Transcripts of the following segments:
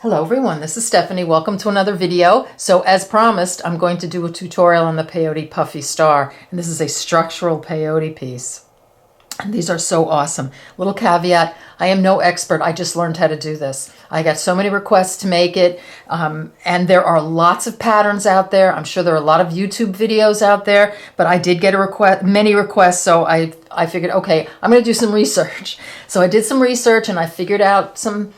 Hello everyone, this is Stephanie. Welcome to another video. So as promised, I'm going to do a tutorial on the Peyote Puffy star. And this is a structural peyote piece. And these are so awesome. Little caveat, I am no expert. I just learned how to do this. I got so many requests to make it. And there are lots of patterns out there. I'm sure there are a lot of YouTube videos out there. But I did get many requests. So I figured, okay, I'm going to do some research. So I did some research and I figured out some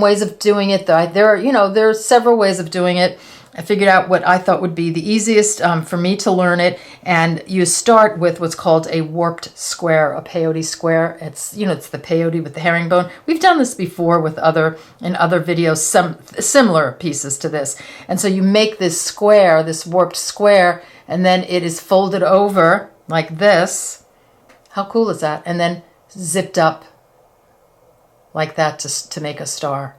ways of doing it. There are several ways of doing it. I figured out what I thought would be the easiest for me to learn it. And you start with what's called a warped square, a peyote square. It's the peyote with the herringbone. We've done this before in other videos, some similar pieces to this. And so you make this square, this warped square, and then it is folded over like this. How cool is that? And then zipped up like that to make a star.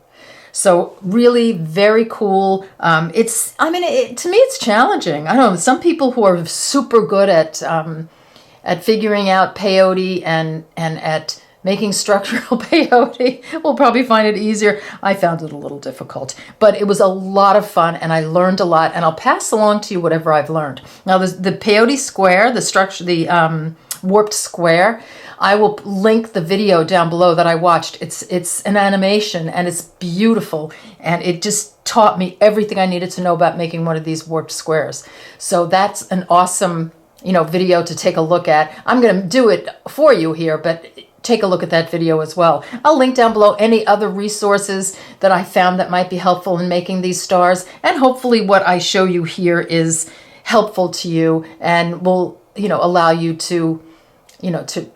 So really very cool. To me it's challenging. I don't know, some people who are super good at figuring out peyote and at making structural peyote will probably find it easier. I found it a little difficult, but it was a lot of fun and I learned a lot, and I'll pass along to you whatever I've learned. Now the peyote square, the warped square, I will link the video down below that I watched. It's an animation and it's beautiful, and it just taught me everything I needed to know about making one of these warped squares. So that's an awesome video to take a look at. I'm going to do it for you here, but take a look at that video as well. I'll link down below any other resources that I found that might be helpful in making these stars, and hopefully what I show you here is helpful to you and will allow you to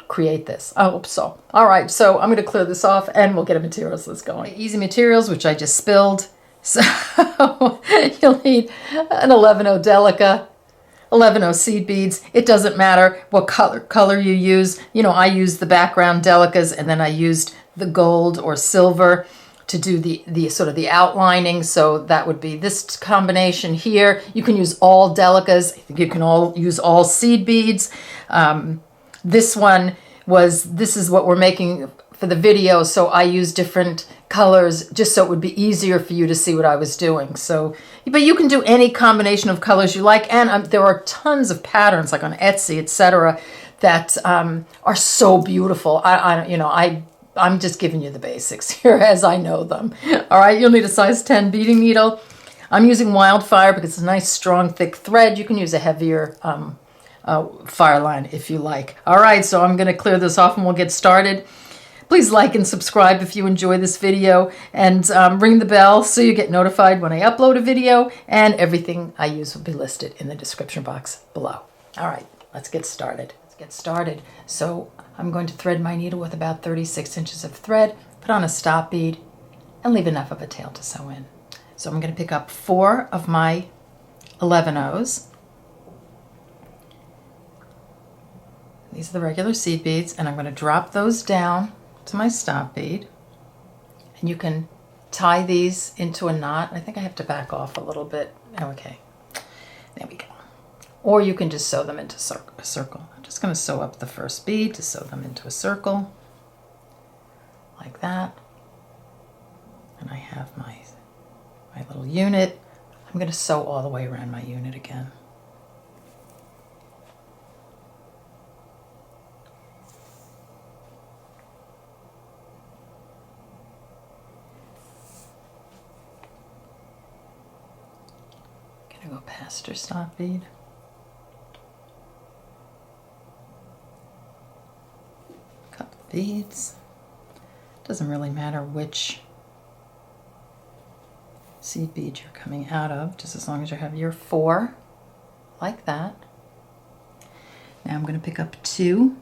create this. I hope so. All right, so I'm going to clear this off and we'll get a materials list going. Easy materials, which I just spilled. So you'll need an 11-0 Delica, 11-0 seed beads. It doesn't matter what color you use. I used the background Delicas, and then I used the gold or silver to do the sort of the outlining. So that would be this combination here. You can use all Delicas. I think you can use all seed beads. This is what we're making for the video, so I use different colors just so it would be easier for you to see what I was doing. So, but you can do any combination of colors you like, and there are tons of patterns like on Etsy, etc., that are so beautiful. I'm just giving you the basics here as I know them. All right, you'll need a size 10 beading needle. I'm using Wildfire because it's a nice, strong, thick thread. You can use a heavier fire line if you like. All right, so I'm going to clear this off and we'll get started. Please like and subscribe if you enjoy this video, and ring the bell so you get notified when I upload a video, and everything I use will be listed in the description box below. All right, let's get started. So I'm going to thread my needle with about 36 inches of thread, put on a stop bead, and leave enough of a tail to sew in. So I'm going to pick up 4 of my 11-0s. These are the regular seed beads, and I'm going to drop those down to my stop bead. And you can tie these into a knot. I think I have to back off a little bit. Okay, there we go. Or you can just sew them into a circle. I'm just going to sew up the first bead to sew them into a circle, like that. And I have my little unit. I'm going to sew all the way around my unit again. Go past her stop bead. Couple of beads. Doesn't really matter which seed bead you're coming out of, just as long as you have your 4 like that. Now I'm going to pick up 2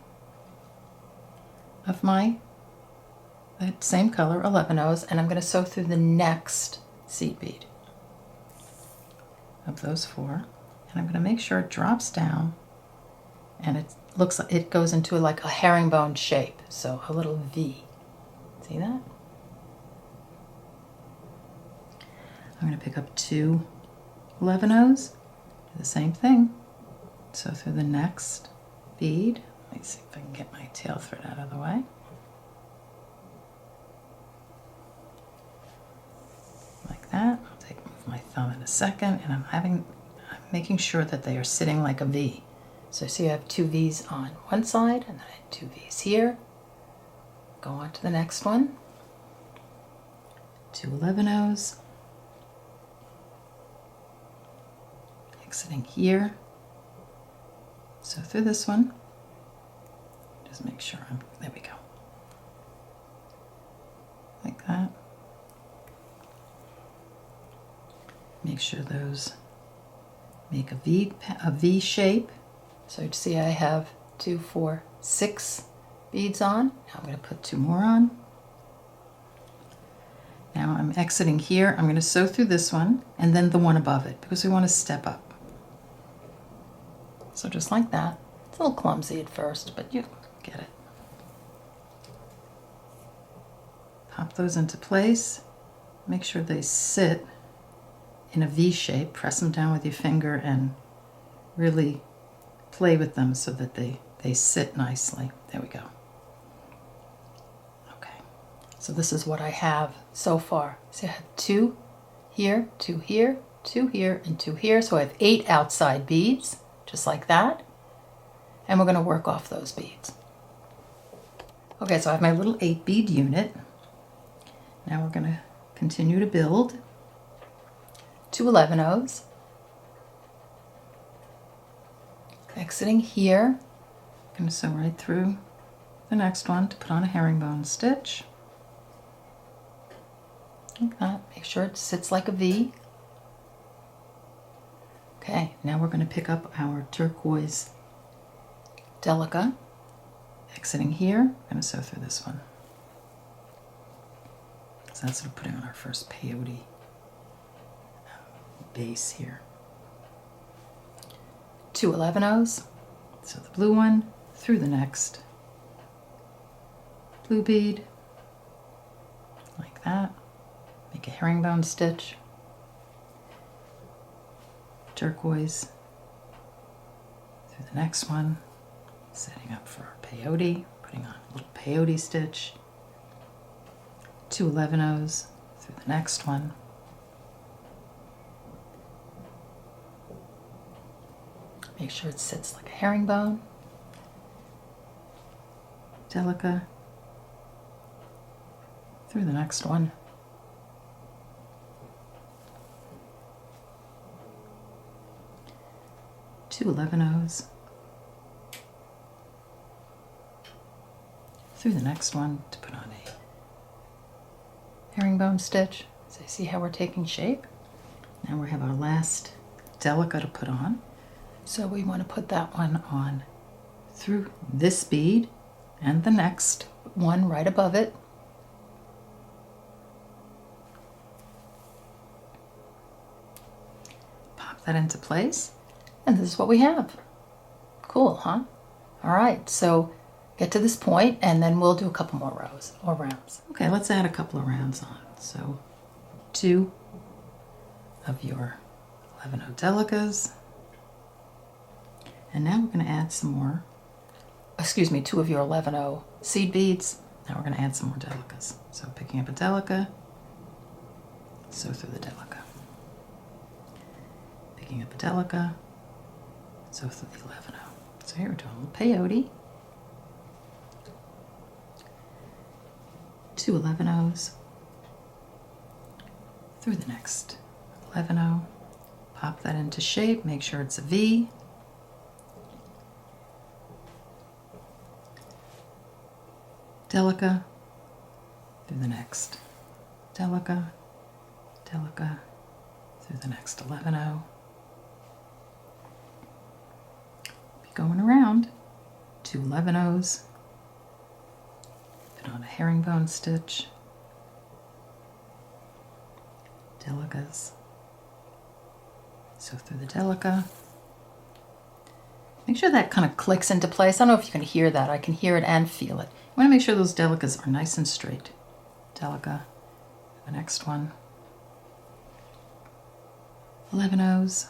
of that same color 11-0s, and I'm going to sew through the next seed bead of those 4, and I'm going to make sure it drops down and it looks like it goes into like a herringbone shape, so a little V. See that? I'm going to pick up 2 11-0s, do the same thing, sew through the next bead. Let me see if I can get my tail thread out of the way. a second, and I'm making sure that they are sitting like a V. So see, I have 2 V's on one side, and then I have 2 V's here. Go on to the next one. 2 11-O's. Exiting here. So through this one, just make sure there we go. Like that. Make sure those make a V shape. So you see I have 2, 4, 6 beads on. Now I'm going to put 2 more on. Now I'm exiting here. I'm going to sew through this one and then the one above it because we want to step up. So just like that. It's a little clumsy at first, but you get it. Pop those into place. Make sure they sit in a V shape. Press them down with your finger and really play with them so that they sit nicely. There we go. Okay, so this is what I have so far. So I have 2 here, 2 here, 2 here, and 2 here. So I have 8 outside beads, just like that. And we're going to work off those beads. Okay, so I have my little 8 bead unit. Now we're going to continue to build. 2 11-O's. Exiting here, I'm going to sew right through the next one to put on a herringbone stitch. Like that. Make sure it sits like a V. Okay, now we're going to pick up our turquoise Delica. Exiting here, I'm going to sew through this one. So that's what we're putting on our first peyote base here. 2 11-O's. So the blue one through the next blue bead, like that. Make a herringbone stitch. Turquoise through the next one. Setting up for our peyote, putting on a little peyote stitch. 2 11-O's through the next one. Make sure it sits like a herringbone. Delica through the next one. Two 11-O's through the next one to put on a herringbone stitch. So you see how we're taking shape? Now we have our last Delica to put on. So we want to put that one on through this bead and the next one right above it. Pop that into place, and this is what we have. Cool, huh? All right, so get to this point and then we'll do a couple more rows or rounds. Okay, let's add a couple of rounds on. So 2 of your 11-O Delicas. And now we're going to add some more, 2 of your 11-O seed beads. Now we're going to add some more Delicas. So picking up a Delica, sew through the Delica. Picking up a Delica, sew through the 11-O. So here we're doing a little peyote. 2 11-O's through the next 11-O. Pop that into shape, make sure it's a V. Delica through the next Delica, Delica through the next 11-O. Be going around. 2 11-O's. Put on a herringbone stitch. Delicas. Sew through the Delica. Make sure that kind of clicks into place. I don't know if you can hear that. I can hear it and feel it. You want to make sure those Delicas are nice and straight. Delica, the next one. 11-O's.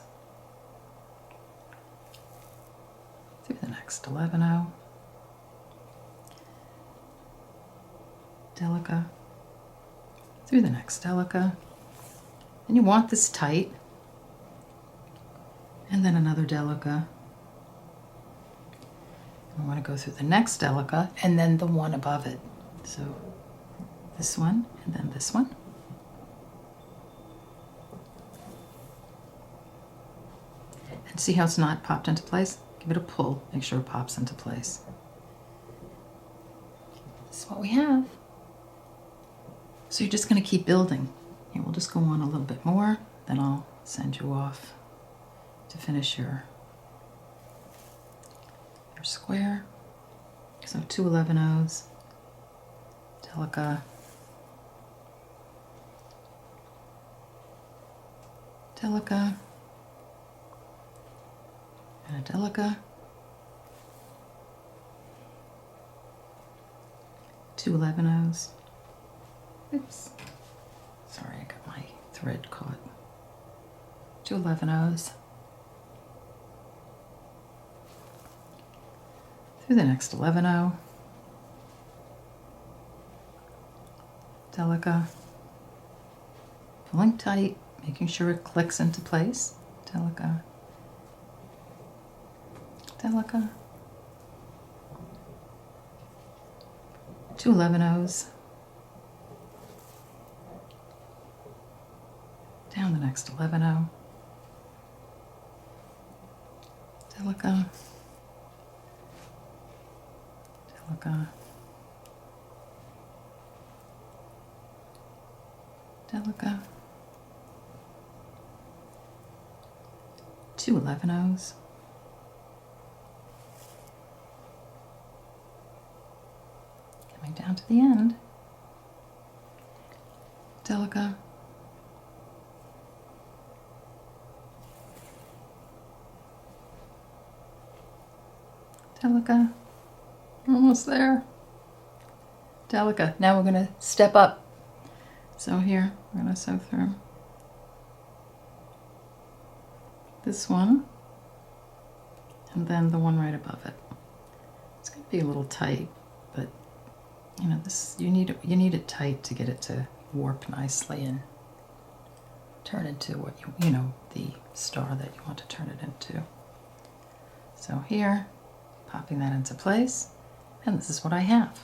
Through the next 11-O. Delica. Through the next Delica. And you want this tight. and then another Delica. I want to go through the next Delica and then the one above it. So this one and then this one. And see how it's not popped into place? Give it a pull, make sure it pops into place. This is what we have. So you're just going to keep building. Here, we'll just go on a little bit more, then I'll send you off to finish your square. So 2 11-0s, Delica, Delica, and a Delica, 2 11-0s. Oops, sorry, I got my thread caught. 2 11-0s. Through the next 11-0, Delica, pulling tight, making sure it clicks into place, Delica, Delica, 2 11-0s, down the next 11-0, Delica, Delica, Delica, 2 11-0s, coming down to the end, Delica, Delica, almost there, Delica. Now we're going to step up. So here, we're going to sew through this one, and then the one right above it. It's going to be a little tight, but you know, this you need it tight to get it to warp nicely and turn into what you know, the star that you want to turn it into. So here, popping that into place, and this is what I have.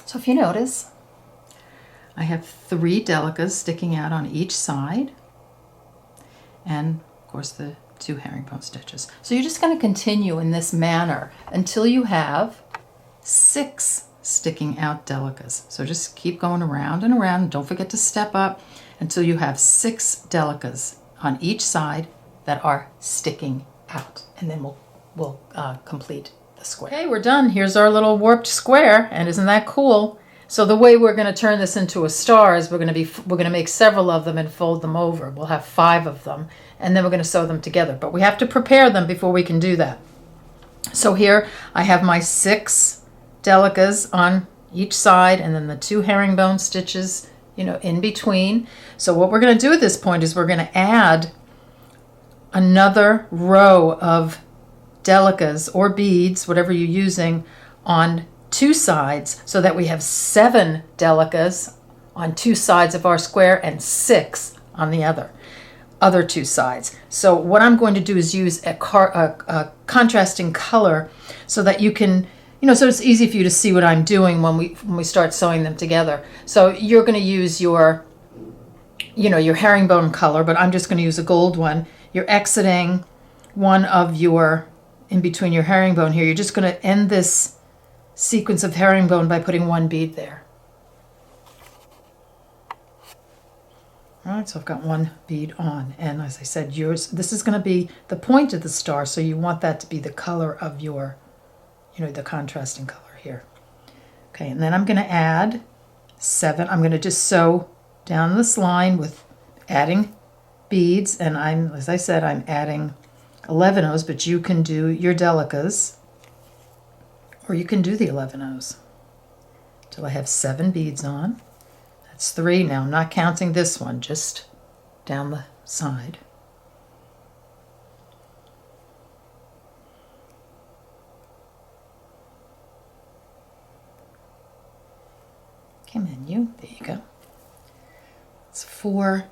So if you notice, I have 3 Delicas sticking out on each side, and of course the 2 herringbone stitches. So you're just going to continue in this manner until you have 6 sticking out Delicas. So just keep going around and around. Don't forget to step up until you have 6 Delicas on each side that are sticking out, and then we'll complete the square. Okay, we're done. Here's our little warped square, and isn't that cool? So the way we're going to turn this into a star is we're going to make several of them and fold them over. We'll have 5 of them, and then we're going to sew them together. But we have to prepare them before we can do that. So here I have my 6 Delicas on each side, and then the 2 herringbone stitches, you know, in between. So what we're going to do at this point is we're going to add another row of Delicas or beads, whatever you're using, on 2 sides, so that we have 7 Delicas on 2 sides of our square and 6 on the other 2 sides. So what I'm going to do is use a contrasting color so that you can, you know, so it's easy for you to see what I'm doing when we start sewing them together. So you're going to use your, you know, your herringbone color, but I'm just going to use a gold one. You're exiting one of your, in between your herringbone here, you're just going to end this sequence of herringbone by putting 1 bead there. All right, so I've got 1 bead on, and as I said, this is going to be the point of the star, so you want that to be the color of your, you know, the contrasting color here. Okay, and then I'm going to add 7. I'm going to just sew down this line with adding beads, and as I said, I'm adding 11-0s, but you can do your Delicas, or you can do the 11-0s till I have 7 beads on. That's 3 now. I'm not counting this one, just down the side. Come in, you. There you go. It's 4,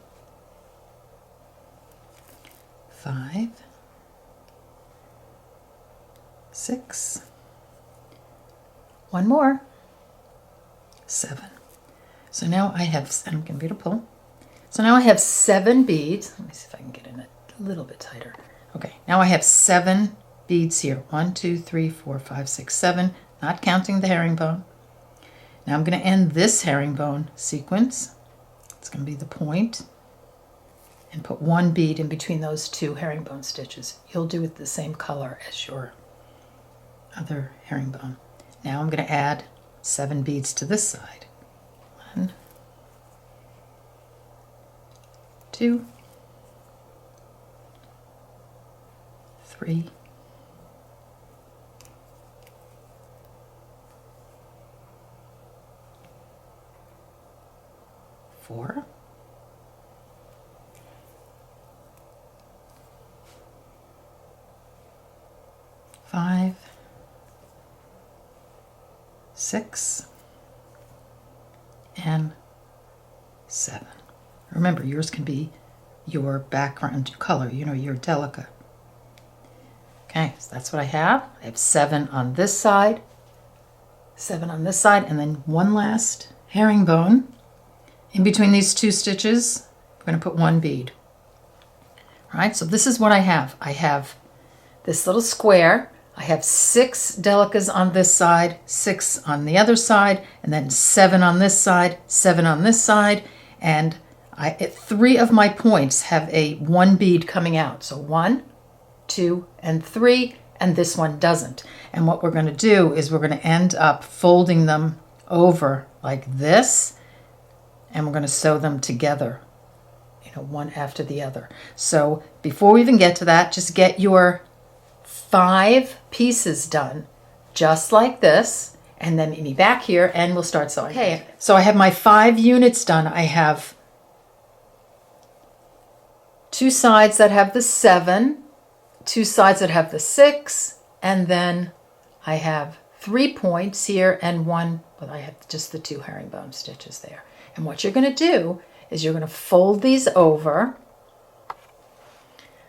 5, 6, one more, 7. So now I have, and I'm going to pull. So now I have 7 beads. Let me see if I can get in it a little bit tighter. Okay, now I have 7 beads here. 1, 2, 3, 4, 5, 6, 7, not counting the herringbone. Now I'm going to end this herringbone sequence. It's going to be the point, and put 1 bead in between those 2 herringbone stitches. You'll do it the same color as your other herringbone. Now I'm going to add 7 beads to this side. 1, 2, 3, 4, 5, 6, and 7. Remember, yours can be your background color, you know, your Delica. Okay, so that's what I have. I have 7 on this side, 7 on this side, and then one last herringbone. In between these 2 stitches, I'm going to put 1 bead. All right, so this is what I have. I have this little square. I have 6 Delicas on this side, 6 on the other side, and then 7 on this side, 7 on this side, and 3 of my points have a 1 bead coming out. So 1, 2, and 3, and this one doesn't. And what we're going to do is we're going to end up folding them over like this, and we're going to sew them together, you know, one after the other. So before we even get to that, just get your 5 pieces done, just like this, and then meet me back here and we'll start sewing. Okay, so I have my 5 units done. I have 2 sides that have the 7, 2 sides that have the 6, and then I have 3 points here and 1, well, I have just the 2 herringbone stitches there. And what you're going to do is you're going to fold these over.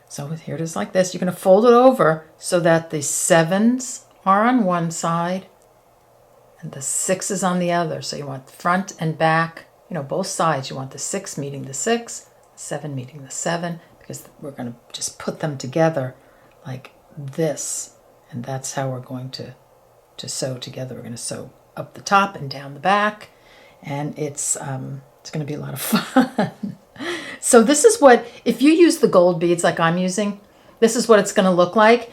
So here it is like this. You're going to fold it over so that the 7s are on one side and the 6s on the other. So you want front and back, you know, both sides. You want the 6 meeting the 6, the 7 meeting the 7, because we're going to just put them together like this. And that's how we're going to sew together. We're going to sew up the top and down the back. And it's going to be a lot of fun. So this is what, if you use the gold beads like I'm using, this is what it's going to look like.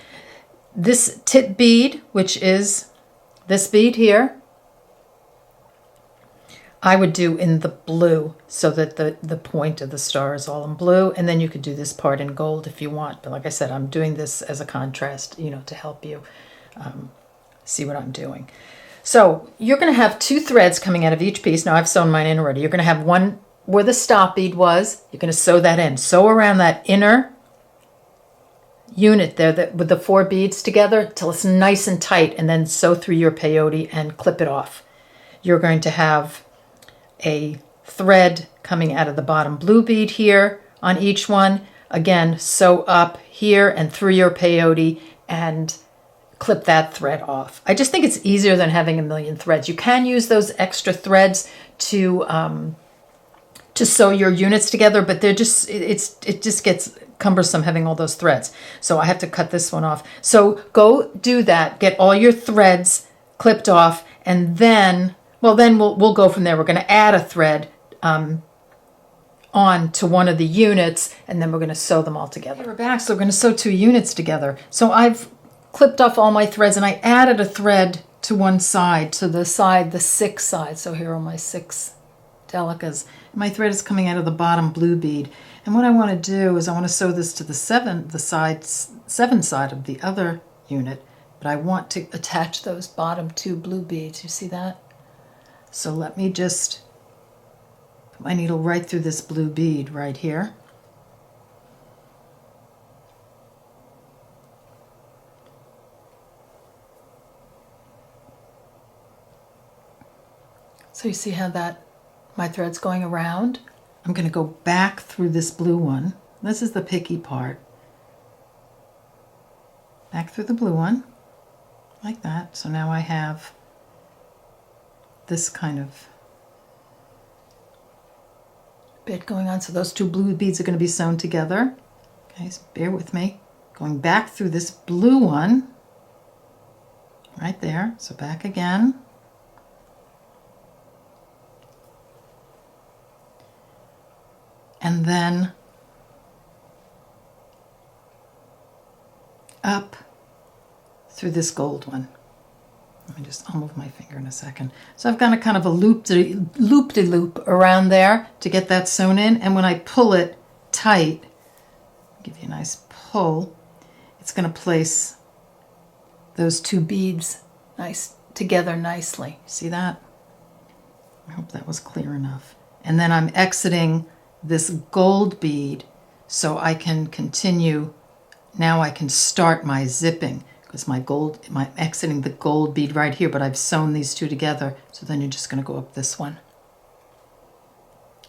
This tip bead, which is this bead here, I would do in the blue so that the point of the star is all in blue. And then you could do this part in gold if you want. But like I said, I'm doing this as a contrast, you know, to help you see what I'm doing. So you're going to have 2 threads coming out of each piece. Now I've sewn mine in already. You're going to have one where the stop bead was. You're going to sew that in. Sew around that inner unit there with the 4 beads together till it's nice and tight, and then sew through your peyote and clip it off. You're going to have a thread coming out of the bottom blue bead here on each one. Again, sew up here and through your peyote and clip that thread off. I just think it's easier than having a million threads. You can use those extra threads to sew your units together, but they're just it just gets cumbersome having all those threads. So I have to cut this one off. So go do that. Get all your threads clipped off, and then we'll go from there. We're going to add a thread on to one of the units, and then we're going to sew them all together. Okay, we're back. So we're going to sew 2 units together. So I've clipped off all my threads, and I added a thread to one side, to the 6 side. So here are my 6 Delicas. My thread is coming out of the bottom blue bead. And what I want to do is I want to sew this to the 7 side of the other unit, but I want to attach those bottom 2 blue beads. You see that? So let me just put my needle right through this blue bead right here. So you see how that my thread's going around? I'm going to go back through this blue one. This is the picky part. Back through the blue one. like that. So now I have this kind of bit going on. So those two blue beads are going to be sewn together. Okay, so bear with me. Going back through this blue one right there. So back again. And then up through this gold one. I'll move my finger in a second. So I've got a kind of a loop-de-loop around there to get that sewn in. And when I pull it tight, give you a nice pull, it's going to place those two beads together nicely. See that? I hope that was clear enough. And then I'm exiting this gold bead so I can continue. Now I can start my zipping because I'm exiting the gold bead right here, but I've sewn these two together. So then you're just going to go up this one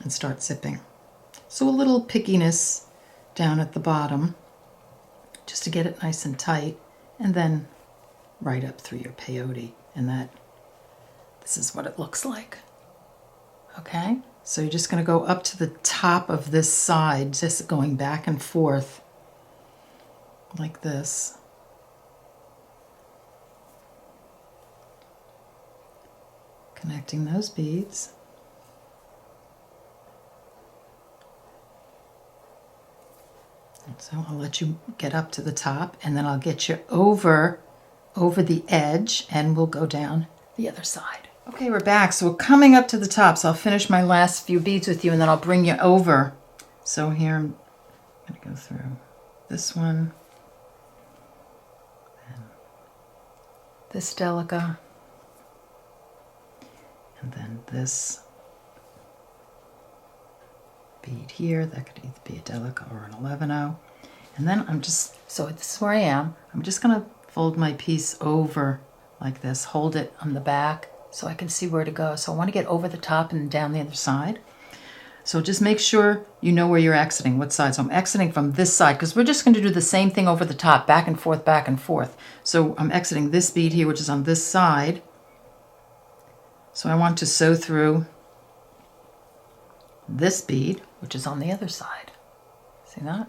and start zipping. So a little pickiness down at the bottom just to get it nice and tight, and then right up through your peyote, and this is what it looks like. Okay, so you're just going to go up to the top of this side, just going back and forth like this. Connecting those beads. And so I'll let you get up to the top, and then I'll get you over the edge, and we'll go down the other side. Okay, we're back. So we're coming up to the top. So I'll finish my last few beads with you, and then I'll bring you over. So here I'm going to go through this one, and this Delica, and then this bead here. That could either be a Delica or an 11-0. And then so this is where I am. I'm just going to fold my piece over like this, hold it on the back so I can see where to go. So I want to get over the top and down the other side. So just make sure you know where you're exiting, what side. So I'm exiting from this side because we're just going to do the same thing over the top, back and forth, back and forth. So I'm exiting this bead here, which is on this side. So I want to sew through this bead, which is on the other side. See that?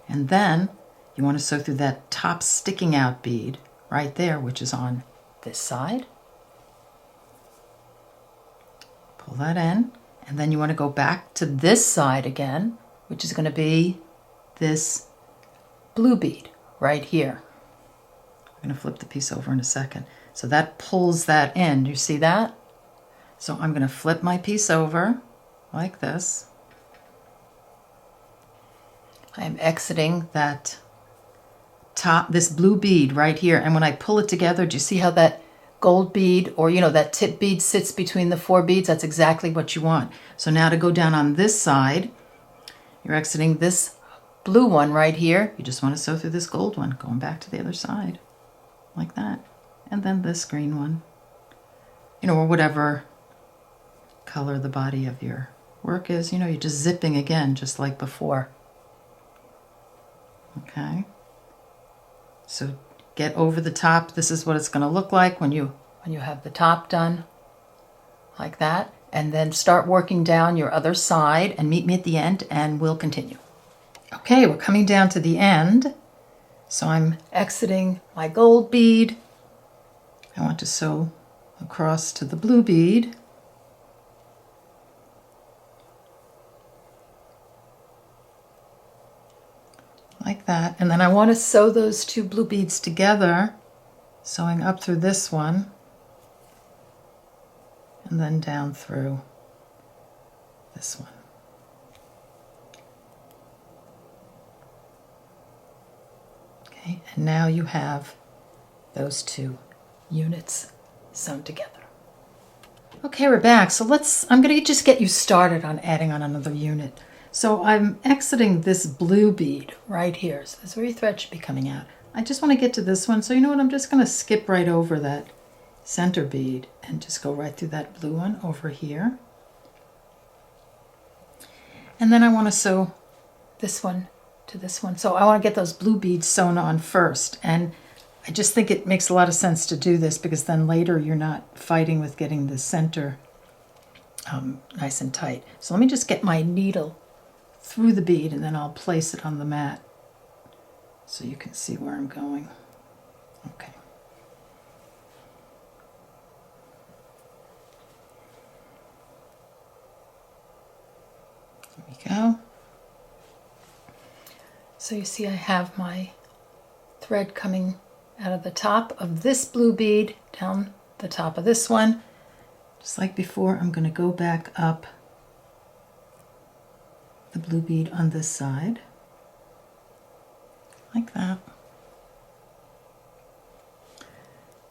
And then you want to sew through that top sticking out bead right there, which is on this side. Pull that in, and then you want to go back to this side again, which is going to be this blue bead right here. I'm going to flip the piece over in a second. So that pulls that in. You see that? So I'm going to flip my piece over like this. I am exiting that this blue bead right here, and when I pull it together, do you see how that gold bead, or that tip bead, sits between the four beads? That's exactly what you want. So now to go down on this side, you're exiting this blue one right here. You just want to sew through this gold one, going back to the other side like that, and then this green one, or whatever color the body of your work is. You're just zipping again, just like before. Okay, so get over the top. This is what it's going to look like when you have the top done like that, and then start working down your other side and meet me at the end and we'll continue. Okay, we're coming down to the end. So I'm exiting my gold bead. I want to sew across to the blue bead. Like that, and then I want to sew those two blue beads together, sewing up through this one and then down through this one. Okay, and now you have those two units sewn together. Okay, we're back. So I'm going to just get you started on adding on another unit. So I'm exiting this blue bead right here. So this is where your thread should be coming out. I just want to get to this one. So you know what? I'm just going to skip right over that center bead and just go right through that blue one over here. And then I want to sew this one to this one. So I want to get those blue beads sewn on first. And I just think it makes a lot of sense to do this because then later you're not fighting with getting the center nice and tight. So let me just get my needle through the bead and then I'll place it on the mat so you can see where I'm going. Okay. There we go. So you see I have my thread coming out of the top of this blue bead down the top of this one. Just like before, I'm going to go back up the blue bead on this side, like that,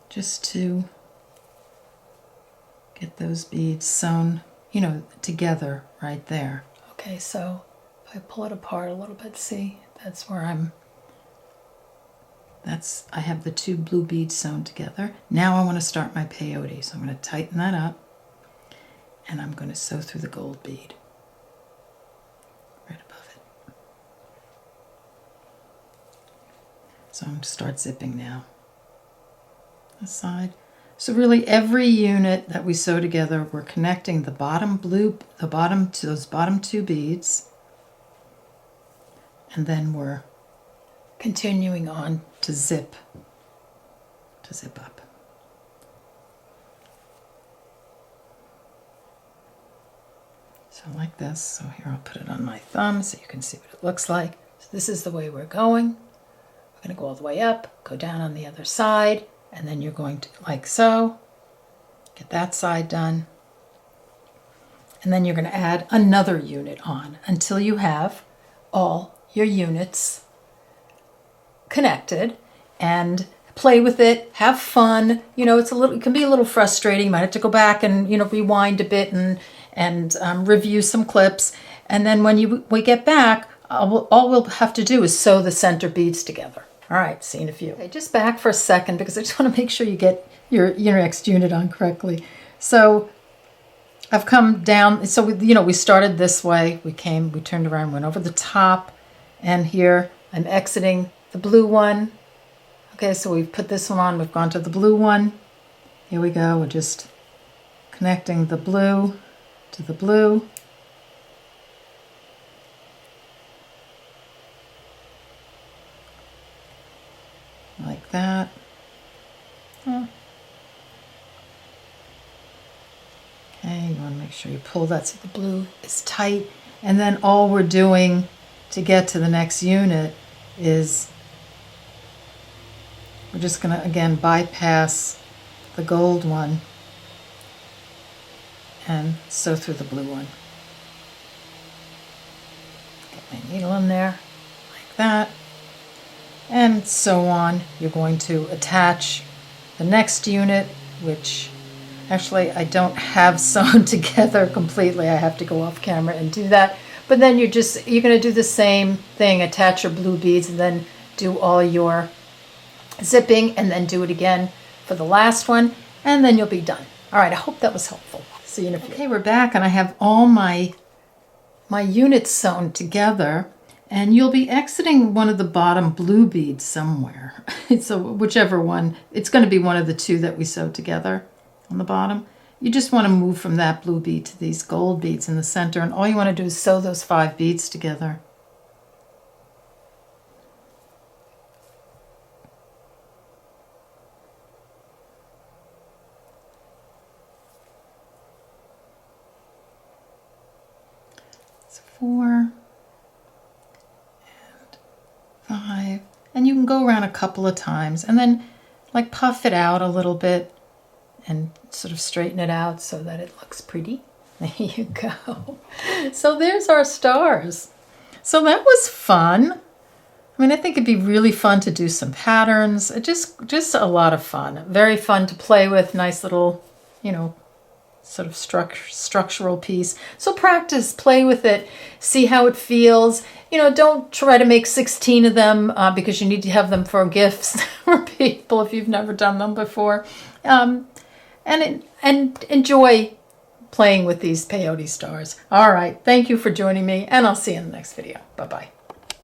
just to get those beads sewn, you know, together right there. Okay, so if I pull it apart a little bit, see, that's where I have the two blue beads sewn together. Now I want to start my peyote, so I'm going to tighten that up and I'm going to sew through the gold bead right above it. So I'm going to start zipping now. This side. So really every unit that we sew together, we're connecting the bottom to those bottom two beads, and then we're continuing on to zip up. So like this. So here I'll put it on my thumb so you can see what it looks like. So this is the way we're going. We're going to go all the way up, go down on the other side, and then you're going to, like so, get that side done. And then you're going to add another unit on until you have all your units connected, and play with it, have fun. You know, it can be a little frustrating. You might have to go back and, you know, rewind a bit and review some clips. And then when we get back, all we'll have to do is sew the center beads together. All right, see you in a few. Okay, just back for a second because I just want to make sure you get your next unit on correctly. So I've come down. So we started this way. We turned around, went over the top, and here I'm exiting the blue one. Okay, so we've put this one on. We've gone to the blue one. Here we go. We're just connecting the blue to the blue. Like that. Okay, you want to make sure you pull that so the blue is tight. And then all we're doing to get to the next unit is we're just going to, again, bypass the gold one and sew through the blue one. Get my needle in there, like that. And so on. You're going to attach the next unit, which actually I don't have sewn together completely. I have to go off camera and do that. But then you're going to do the same thing, attach your blue beads and then do all your zipping and then do it again for the last one, and then you'll be done. All right, I hope that was helpful. See you in a few. Okay, we're back and I have all my units sewn together, and you'll be exiting one of the bottom blue beads somewhere. So whichever one, it's going to be one of the two that we sewed together on the bottom. You just want to move from that blue bead to these gold beads in the center, and all you want to do is sew those 5 beads together. It's 4 and 5, and you can go around a couple of times and then like puff it out a little bit and sort of straighten it out so that it looks pretty. There you go. So there's our stars. So that was fun. I mean, I think it'd be really fun to do some patterns. Just a lot of fun. Very fun to play with. Nice little, you know, sort of structural piece. So practice, play with it, see how it feels. You know, don't try to make 16 of them because you need to have them for gifts for people if you've never done them before. And enjoy playing with these peyote stars. All right, thank you for joining me, and I'll see you in the next video. Bye-bye.